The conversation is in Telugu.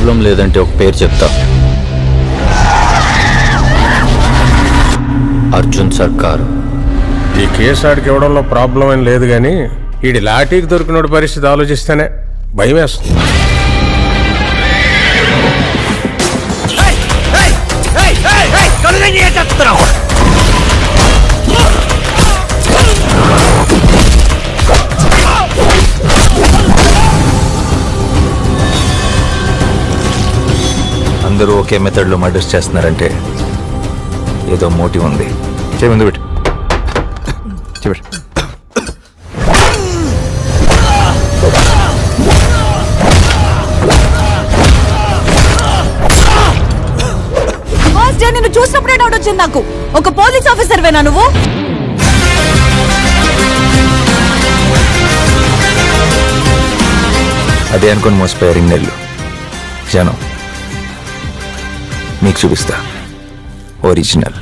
ప్రాబ్లం లేదంటే ఒక పేరు చెప్తా. అర్జున్ సర్కార్. ఈ కేసు ఆడికి ఇవ్వడంలో ప్రాబ్లం ఏం లేదు కానీ ఈడి లాఠీకి దొరికినోడి పరిస్థితి ఆలోచిస్తేనే భయం వేస్తుంది. అందరూ ఒకే మెథడ్లో మర్డర్స్ చేస్తున్నారంటే ఏదో మోటివ్ ఉంది. చెయ్యి పెట్టు. నిన్ను చూసినప్పుడే డౌట్ వచ్చింది నాకు. ఒక పోలీస్ ఆఫీసర్ వేనా నువ్వు? అదే అనుకుని మోసపోయారు ఇన్నేళ్ళు. జనం మీకు చూపిస్తా ఒరిజినల్.